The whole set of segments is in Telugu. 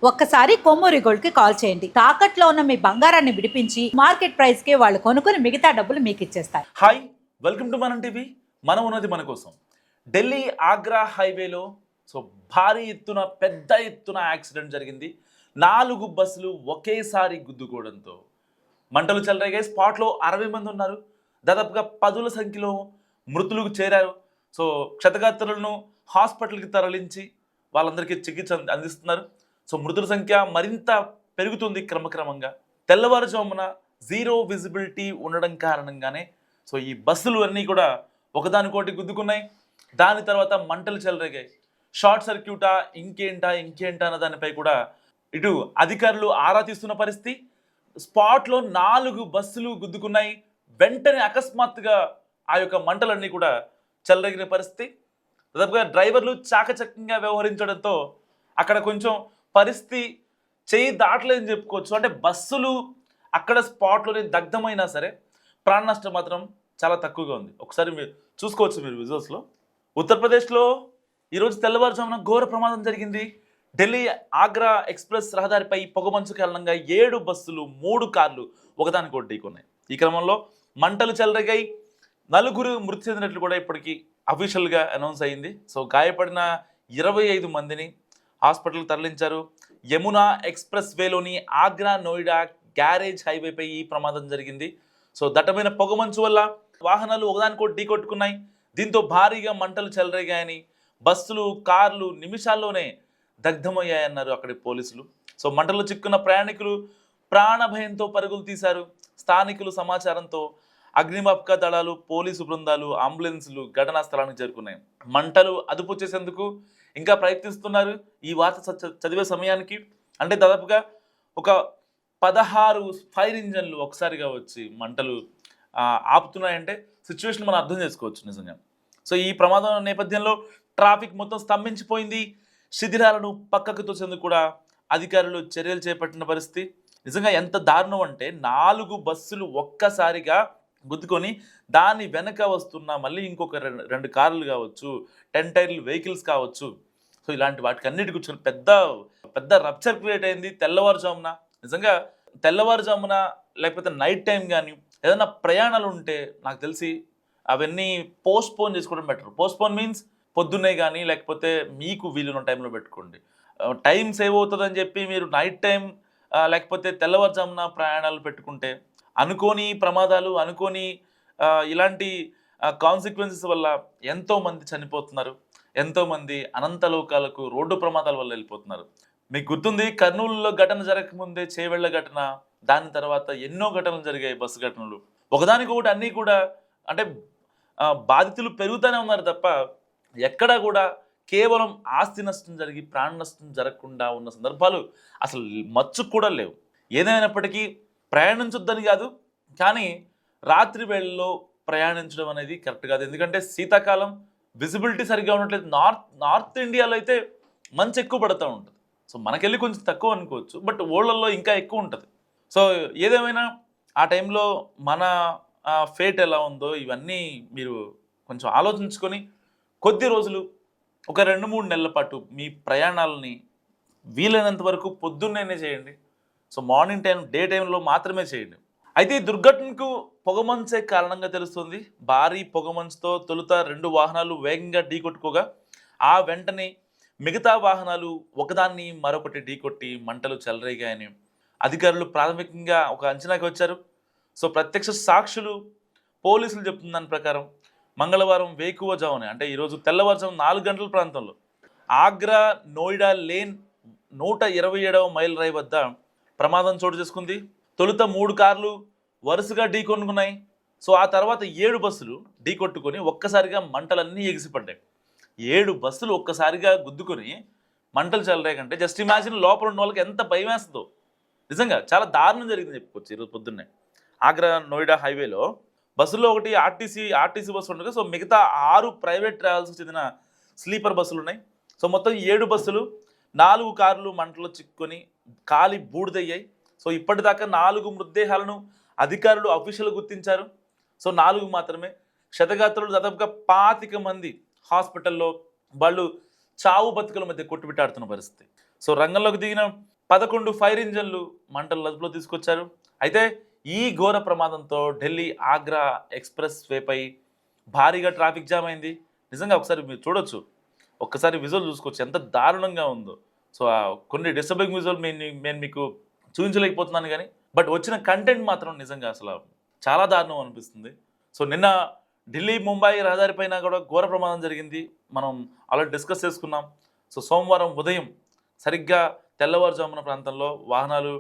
ఒక్కసారి కొమ్మూరి గోల్డ్ కి కాల్ చేయండి. తాకట్లో ఉన్న మీ బంగారాన్ని విడిపించి మార్కెట్ ప్రైస్ కి వాళ్ళు కొనుక్కుని మిగతా డబ్బులు మీకు ఇచ్చేస్తారు. హాయ్, వెల్కమ్ టు మనం టీవీ. మనం ఉన్నది మన కోసం. ఢిల్లీ ఆగ్రా హైవేలో భారీ ఎత్తున పెద్ద ఎత్తున యాక్సిడెంట్ జరిగింది. 4 బస్సులు ఒకేసారి గుద్దుకోవడంతో మంటలు చెలరేగాయి. స్పాట్లో 60 మంది ఉన్నారు. దాదాపుగా పదుల సంఖ్యలో మృతులకు చేరారు. క్షతగాత్రులను హాస్పిటల్కి తరలించి వాళ్ళందరికీ చికిత్స అందిస్తున్నారు. మృతుల సంఖ్య మరింత పెరుగుతుంది క్రమక్రమంగా. తెల్లవారుజామున జీరో విజిబిలిటీ ఉండడం కారణంగానే ఈ బస్సులు అన్నీ కూడా ఒకదానికోటి గుద్దుకున్నాయి. దాని తర్వాత మంటలు చెలరేగాయి. షార్ట్ సర్క్యూటా ఇంకేంటా అన్న దానిపై కూడా ఇటు అధికారులు ఆరా తీస్తున్న పరిస్థితి. స్పాట్లో 4 బస్సులు గుద్దుకున్నాయి. వెంటనే అకస్మాత్తుగా ఆ యొక్క మంటలన్నీ కూడా చెలరేగిన పరిస్థితి. దాదాపుగా డ్రైవర్లు చాకచక్యంగా వ్యవహరించడంతో అక్కడ కొంచెం పరిస్థితి చేయి దాటలేదని చెప్పుకోవచ్చు. అంటే బస్సులు అక్కడ స్పాట్లోనే దగ్ధమైనా సరే ప్రాణ నష్టం మాత్రం చాలా తక్కువగా ఉంది. ఒకసారి మీరు చూసుకోవచ్చు మీరు విజువల్స్లో. ఉత్తరప్రదేశ్లో ఈరోజు తెల్లవారుజామున ఘోర ప్రమాదం జరిగింది. ఢిల్లీ ఆగ్రా ఎక్స్ప్రెస్ రహదారిపై పొగమంచు కారణంగా 7 బస్సులు 3 కార్లు ఒకదానికొకటి ఢీకొన్నాయి. ఈ క్రమంలో మంటలు చెలరేగాయి. 4 మృతి చెందినట్లు కూడా ఇప్పటికీ అఫీషియల్గా అనౌన్స్ అయింది. గాయపడిన 25 మందిని హాస్పిటల్కి తరలించారు. యమునా ఎక్స్ప్రెస్ వేలోని ఆగ్రా నోయిడా గ్యారేజ్ హైవేపై ఈ ప్రమాదం జరిగింది. దట్టమైన పొగమంచు వల్ల వాహనాలు ఒకదానికోటి ఢీకొట్టుకున్నాయి. దీంతో భారీగా మంటలు చెలరేగాయని, బస్సులు కార్లు నిమిషాల్లోనే దగ్ధమయ్యాయన్నారు అక్కడి పోలీసులు. మంటలు చిక్కున్న ప్రయాణికులు ప్రాణభయంతో పరుగులు తీశారు. స్థానికులు సమాచారంతో అగ్నిమాపక దళాలు, పోలీసు బృందాలు, అంబులెన్సులు ఘటనా స్థలానికి చేరుకున్నాయి. మంటలు అదుపు చేసేందుకు ఇంకా ప్రయత్నిస్తున్నారు. ఈ వార్త చదివే సమయానికి అంటే దాదాపుగా ఒక 16 ఫైర్ ఇంజన్లు ఒకసారిగా వచ్చి మంటలు ఆపుతున్నాయంటే సిచ్యువేషన్ మనం అర్థం చేసుకోవచ్చు నిజంగా. ఈ ప్రమాదం నేపథ్యంలో ట్రాఫిక్ మొత్తం స్తంభించిపోయింది. శిథిరాలను పక్కకు తోసేందుకు కూడా అధికారులు చర్యలు చేపట్టిన పరిస్థితి. నిజంగా ఎంత దారుణం అంటే 4 బస్సులు ఒక్కసారిగా గుద్దుకొని దాని వెనక వస్తున్న మళ్ళీ ఇంకొక 2 కార్లు కావచ్చు, 10 టైర్లు వెహికల్స్ కావచ్చు. ఇలాంటి వాటికి అన్నిటికి కూర్చొని పెద్ద రప్చర్ క్రియేట్ అయింది తెల్లవారుజామున. నిజంగా తెల్లవారుజామున లేకపోతే నైట్ టైం కానీ ఏదైనా ప్రయాణాలు ఉంటే నాకు తెలిసి అవన్నీ పోస్ట్పోన్ చేసుకోవడం బెటర్. పోస్ట్పోన్ మీన్స్ పొద్దున్నే కానీ లేకపోతే మీకు వీలున్న టైంలో పెట్టుకోండి. టైం సేవ్ అవుతుందని చెప్పి మీరు నైట్ టైం లేకపోతే తెల్లవారుజామున ప్రయాణాలు పెట్టుకుంటే అనుకోని ప్రమాదాలు, అనుకోని ఇలాంటి కాన్సిక్వెన్సెస్ వల్ల ఎంతోమంది చనిపోతున్నారు. ఎంతోమంది అనంతలోకాలకు రోడ్డు ప్రమాదాల వల్ల వెళ్ళిపోతున్నారు. మీకు గుర్తుంది కర్నూలులో ఘటన జరగకముందే చేవెళ్ల ఘటన, దాని తర్వాత ఎన్నో ఘటనలు జరిగాయి. బస్సు ఘటనలు ఒకదానికొకటి అన్నీ కూడా అంటే బాధితులు పెరుగుతూనే ఉన్నారు తప్ప ఎక్కడా కూడా కేవలం ఆస్తి నష్టం జరిగి ప్రాణ నష్టం జరగకుండా ఉన్న సందర్భాలు అసలు మచ్చుకు కూడా లేవు. ఏదైనప్పటికీ ప్రయాణించొద్దని కాదు, కానీ రాత్రి వేళల్లో ప్రయాణించడం అనేది కరెక్ట్ కాదు. ఎందుకంటే శీతాకాలం విజిబిలిటీ సరిగ్గా ఉండట్లేదు. నార్త్ ఇండియాలో అయితే మంచు ఎక్కువ పడుతూ ఉంటుంది. మనకెళ్ళి కొంచెం తక్కువ అనుకోవచ్చు, బట్ ఊళ్ళల్లో ఇంకా ఎక్కువ ఉంటుంది. ఏదేమైనా ఆ టైంలో మన ఫేట్ ఎలా ఉందో ఇవన్నీ మీరు కొంచెం ఆలోచించుకొని కొద్ది రోజులు ఒక 2-3 నెలల పాటు మీ ప్రయాణాలని వీలైనంత వరకు పొద్దున్నే చేయండి. మార్నింగ్ టైం, డే టైంలో మాత్రమే చేయండి. అయితే ఈ దుర్ఘటనకు పొగమంచే కారణంగా తెలుస్తుంది. భారీ పొగమంచుతో తొలుత 2 వాహనాలు వేగంగా ఢీకొట్టుకోగా ఆ వెంటనే మిగతా వాహనాలు ఒకదాన్ని మరొకటి ఢీకొట్టి మంటలు చెలరేగాయని అధికారులు ప్రాథమికంగా ఒక అంచనాకి వచ్చారు. ప్రత్యక్ష సాక్షులు, పోలీసులు చెప్తున్న దాని ప్రకారం మంగళవారం వేకువజామునే అంటే ఈరోజు తెల్లవారుజాము 4 గంటల ప్రాంతంలో ఆగ్రా నోయిడా లేన్ 127వ మైల్ రైల్ వద్ద ప్రమాదం చోటు చేసుకుంది. తొలుత 3 కార్లు వరుసగా ఢీకొట్టుకున్నాయి. ఆ తర్వాత 7 బస్సులు ఢీకొట్టుకొని ఒక్కసారిగా మంటలన్నీ ఎగిసిపడ్డాయి. 7 బస్సులు ఒక్కసారిగా గుద్దుకొని మంటలు చెలరేకంటే జస్ట్ ఇమాజిన్ లోపల ఉన్న వాళ్ళకి ఎంత భయం వేస్తుందో. నిజంగా చాలా దారుణం జరిగింది చెప్పుకోవచ్చు. ఈరోజు పొద్దున్నే ఆగ్రా నోయిడా హైవేలో బస్సుల్లో ఒకటి ఆర్టీసీ బస్సు ఉండగా మిగతా 6 ప్రైవేట్ ట్రావెల్స్కి చెందిన స్లీపర్ బస్సులు ఉన్నాయి. మొత్తం 7 బస్సులు, 4 కార్లు మంటలు చిక్కుకొని కాలి బూడిదయ్యాయి. ఇప్పటిదాకా 4 మృతదేహాలను అధికారులు అఫీషియల్ గుర్తించారు. 4 మాత్రమే. క్షతగాత్రులు దాదాపుగా 25 మంది హాస్పిటల్లో వాళ్ళు చావు బతుకుల మధ్య కొట్టుబిట్టాడుతున్న పరిస్థితి. రంగంలోకి దిగిన 11 ఫైర్ ఇంజన్లు మంటలు అదుపులో తీసుకొచ్చారు. అయితే ఈ ఘోర ప్రమాదంతో ఢిల్లీ ఆగ్రా ఎక్స్‌ప్రెస్ వేపై భారీగా ట్రాఫిక్ జామ్ అయింది. నిజంగా ఒకసారి మీరు చూడొచ్చు. ఒక్కసారి విజువల్ చూసుకోవచ్చు ఎంత దారుణంగా ఉందో. సో, కొన్ని డిస్టర్బింగ్ విజువల్ నేను మీకు చూపించలేకపోతున్నాను గానీ, బట్ వచ్చిన కంటెంట్ మాత్రం నిజంగా అసలు చాలా దారుణం అనిపిస్తుంది. సో, నిన్న ఢిల్లీ, ముంబై రహదారి పైన కూడా ఘోర ప్రమాదం జరిగింది. మనం ఆల్రెడీ డిస్కస్ చేసుకున్నాం. సో, సోమవారం ఉదయం సరిగ్గా తెల్లవారుజామున ప్రాంతంలో వాహనాలు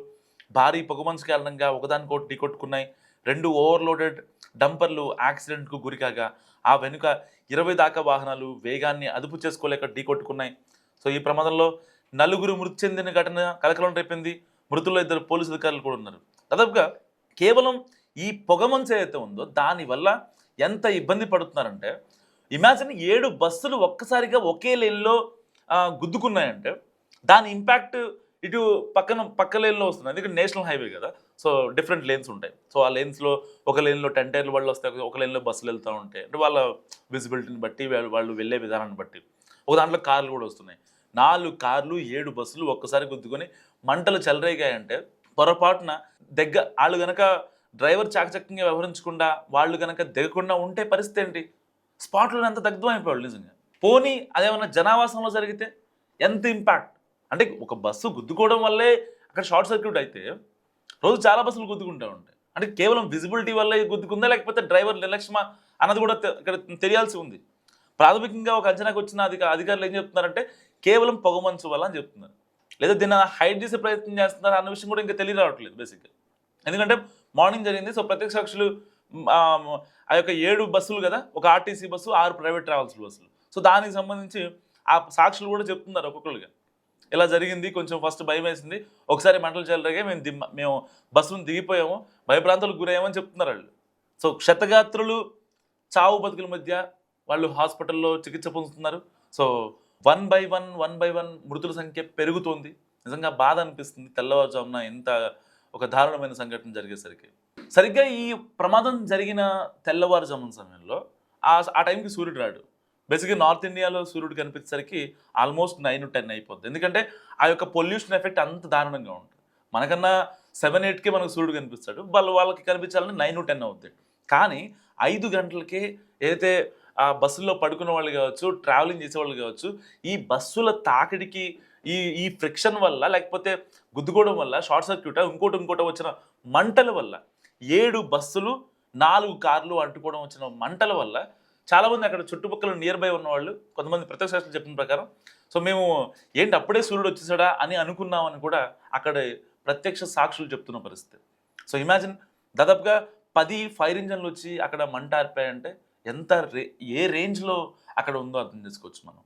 భారీ పొగమంచు కారణంగా ఒకదానికొకటి ఢీకొట్టుకున్నాయి. 2 ఓవర్‌లోడెడ్ డంపర్లు యాక్సిడెంట్‌కు గురికాగా, ఆ వెనుక 20 దాకా వాహనాలు వేగాన్ని అదుపు చేసుకోలేక ఢీకొట్టుకున్నాయి. సో, ఈ ప్రమాదంలో నలుగురు మృతి చెందిన ఘటన కలకలం రేపింది. మృతుల్లో 2 పోలీసు అధికారులు కూడా ఉన్నారు. దాదాపుగా కేవలం ఈ పొగమంచు ఏదైతే ఉందో దానివల్ల ఎంత ఇబ్బంది పడుతున్నారంటే, ఇమాజిన్ 7 బస్సులు ఒక్కసారిగా ఒకే లేన్‌లో గుద్దుకున్నాయంటే దాని ఇంపాక్ట్ ఇటు పక్క లేన్‌లో వస్తుంది. ఎందుకంటే నేషనల్ హైవే కదా! సో, డిఫరెంట్ లేన్స్ ఉంటాయి. సో, ఆ లేన్స్‌లో ఒక లేన్‌లో 10 టైర్ల బండ్లు వస్తాయి. ఒక లేన్‌లో బస్సులు వెళ్తూ ఉంటాయి. అంటే వాళ్ళ విజిబిలిటీని బట్టి వాళ్ళు వెళ్ళే విధానాన్ని బట్టి. ఒక దాంట్లో కార్లు కూడా వస్తున్నాయి. 4 కార్లు, 7 బస్సులు ఒక్కసారి గుద్దుకొని మంటలు చెలరేగాయంటే పొరపాటున ఆళ్ళు గనక డ్రైవర్ చాకచక్యంగా వ్యవహరించకుండా వాళ్ళు గనక దిగకుండా ఉంటే పరిస్థితి ఏంటి? స్పాట్‌లోనే అంత దగ్ధమైపోయాళ్ళు నిజంగా. పోనీ అదేమన్నా జనావాసంలో జరిగితే ఎంత ఇంపాక్ట్? అంటే ఒక బస్సు గుద్దుకోవడం వల్లే అక్కడ షార్ట్ సర్క్యూట్ అయితే రోజు చాలా బస్సులు గుద్దుకుంటూ ఉంటాయి. అంటే కేవలం విజిబిలిటీ వల్లే గుద్దుకుందా లేకపోతే డ్రైవర్ నిర్లక్ష్యమా అన్నది కూడా ఇక్కడ తెలియాల్సి ఉంది. ప్రాథమికంగా ఒక అంచనాకు వచ్చిన అధికారులు ఏం చెప్తున్నారంటే కేవలం పొగమంచు వల్ల అని చెప్తున్నారు. లేదా దీన్ని హైడ్ చేసే ప్రయత్నం చేస్తున్నారు అన్న విషయం కూడా ఇంకా తెలియరావట్లేదు బేసిక్గా. ఎందుకంటే మార్నింగ్ జరిగింది. సో, ప్రత్యక్ష సాక్షులు ఆ యొక్క 7 బస్సులు కదా, ఒక ఆర్టీసీ బస్సు, 6 ప్రైవేట్ ట్రావెల్స్ బస్సులు. సో, దానికి సంబంధించి ఆ సాక్షులు కూడా చెప్తున్నారు ఒక్కొక్కరుగా. ఇలా జరిగింది, కొంచెం ఫస్ట్ భయం వేసింది, ఒకసారి మంటలు చెలరేగాయి, మేము బస్సును దిగిపోయాము, భయభ్రాంతులకు గురయ్యామని చెప్తున్నారు వాళ్ళు. సో, క్షతగాత్రులు చావు బతుకుల మధ్య వాళ్ళు హాస్పిటల్లో చికిత్స పొందుతున్నారు. సో, వన్ బై వన్ మృతుల సంఖ్య పెరుగుతోంది. నిజంగా బాధ అనిపిస్తుంది. తెల్లవారుజామున ఎంత ఒక దారుణమైన సంఘటన జరిగేసరికి. సరిగ్గా ఈ ప్రమాదం జరిగిన తెల్లవారుజామున సమయంలో ఆ టైంకి సూర్యుడు రాడు. బేసిక్గా నార్త్ ఇండియాలో సూర్యుడు కనిపించేసరికి ఆల్మోస్ట్ 9-10 అయిపోద్ది. ఎందుకంటే ఆ యొక్క పొల్యూషన్ ఎఫెక్ట్ అంత దారుణంగా ఉంటుంది. మనకన్నా 7-8కే మనకు సూర్యుడు కనిపిస్తాడు. వాళ్ళకి కనిపించాలని 9-10 అవుద్ది. కానీ 5 గంటలకే ఏదైతే ఆ బస్సుల్లో పడుకున్న వాళ్ళు కావచ్చు, ట్రావెలింగ్ చేసేవాళ్ళు కావచ్చు, ఈ బస్సుల తాకిడికి ఈ ఫ్రిక్షన్ వల్ల లేకపోతే గుద్దుకోవడం వల్ల షార్ట్ సర్క్యూట్ ఇంకోటి వచ్చిన మంటల వల్ల 7 బస్సులు 4 కార్లు అంటుకోవడం వచ్చిన మంటల వల్ల చాలామంది అక్కడ చుట్టుపక్కల నియర్ బై ఉన్నవాళ్ళు కొంతమంది ప్రత్యక్ష సాక్షులు చెప్పిన ప్రకారం సో మేము ఏంటి అప్పుడే సూర్యుడు వచ్చేసాడా అని అనుకున్నామని కూడా అక్కడ ప్రత్యక్ష సాక్షులు చెప్తున్న పరిస్థితి. సో ఇమాజిన్ దాదాపుగా 10 ఫైర్ ఇంజన్లు వచ్చి అక్కడ మంట ఆర్పాయంటే ఎంత ఏ రేంజ్లో అక్కడ ఉందో అర్థం చేసుకోవచ్చు మనం.